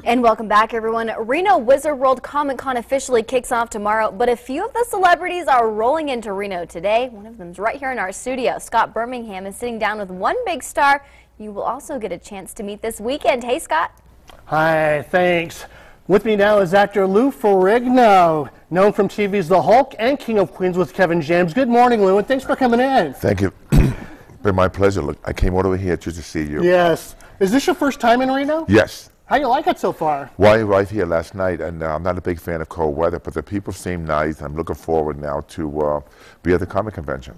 And welcome back, everyone. Reno Wizard World Comic Con officially kicks off tomorrow, but a few of the celebrities are rolling into Reno today. One of them is right here in our studio. Scott Birmingham is sitting down with one big star you will also get a chance to meet this weekend. Hey, Scott. Hi, thanks. With me now is actor Lou Ferrigno, known from TV's The Hulk and King of Queens with Kevin James. Good morning, Lou, and thanks for coming in. Thank you. Been my pleasure. Look, I came all the way here just to see you. Yes. Is this your first time in Reno? Yes. How do you like it so far? Well, I arrived here last night, and I'm not a big fan of cold weather, but the people seem nice. I'm looking forward now to be at the comic convention.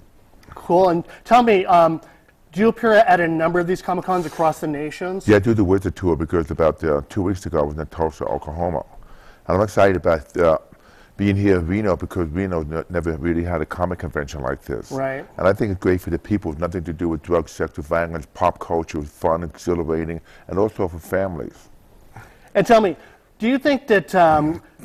Cool. And tell me, do you appear at a number of these Comic Cons across the nations? Yeah, I do the Wizard Tour because about 2 weeks ago I was in Tulsa, Oklahoma. And I'm excited about being here in Reno because Reno never really had a comic convention like this. Right. And I think it's great for the people with nothing to do with drugs, sex, or violence, pop culture, fun, exhilarating, and also for families. And tell me, do you think that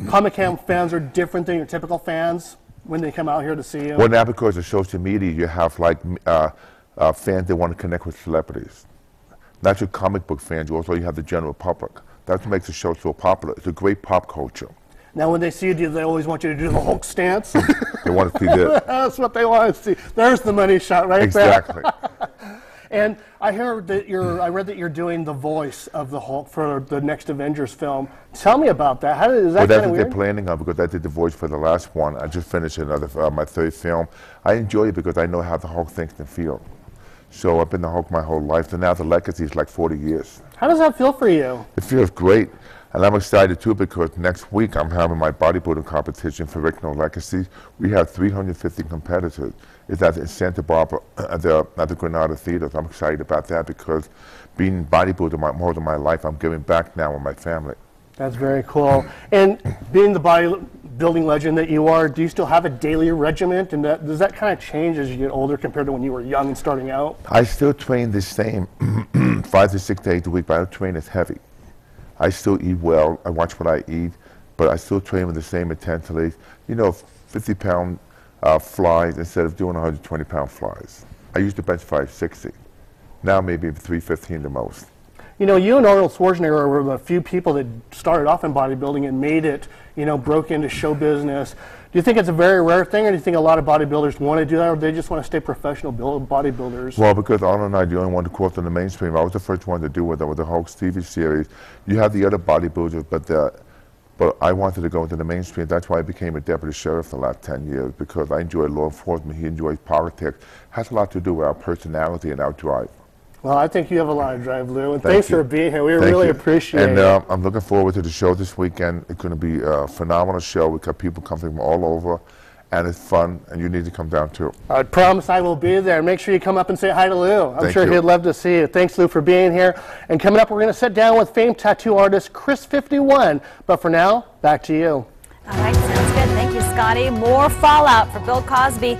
Comic Con fans are different than your typical fans when they come out here to see you? Well, now because of social media, you have like fans that want to connect with celebrities. Not your comic book fans, you have the general public. That's what makes the show so popular. It's a great pop culture. Now, when they see you, do they always want you to do the Hulk stance? They want to see this. That's what they want to see. There's the money shot right exactly. there. And I heard that I read that you're doing the voice of the Hulk for the next Avengers film. Tell me about that. How is that kind of weird? Well, that's what they're planning on because I did the voice for the last one. I just finished another my third film. I enjoy it because I know how the Hulk thinks and feels. So I've been the Hulk my whole life. So now the legacy is like 40 years. How does that feel for you? It feels great. And I'm excited too because next week I'm having my bodybuilding competition for Rick No Legacy. We have 350 competitors. It's at Santa Barbara at the Granada Theater. So I'm excited about that because being bodybuilder more than my life, I'm giving back now with my family. That's very cool. And being the bodybuilding legend that you are, do you still have a daily regimen? And does that kind of change as you get older compared to when you were young and starting out? I still train the same 5 to 6 days a week, but I don't train as heavy. I still eat well. I watch what I eat, but I still train with the same intensity. You know, 50-pound flies instead of doing 120-pound flies. I used to bench 560. Now maybe 315 the most. You know, you and Arnold Schwarzenegger were the few people that started off in bodybuilding and made it, you know, broke into show business. Do you think it's a very rare thing, or do you think a lot of bodybuilders want to do that, or they just want to stay professional bodybuilders? Well, because Arnold and I are the only one to cross in the mainstream. I was the first one to do it with the Hulk TV series. You have the other bodybuilders, but I wanted to go into the mainstream. That's why I became a deputy sheriff the last 10 years, because I enjoy law enforcement. He enjoys politics. It has a lot to do with our personality and our drive. Well, I think you have a lot of drive, Lou, and thanks for being here. We Thank really you. appreciate it. And I'm looking forward to the show this weekend. It's going to be a phenomenal show. We've got people coming from all over, and it's fun, and you need to come down too. I promise I will be there. Make sure you come up and say hi to Lou. I'm sure he'd love to see you. Thanks, Lou, for being here. And coming up, we're going to sit down with famed tattoo artist Chris 51. But for now, back to you. All right, sounds good. Thank you, Scotty. More fallout for Bill Cosby.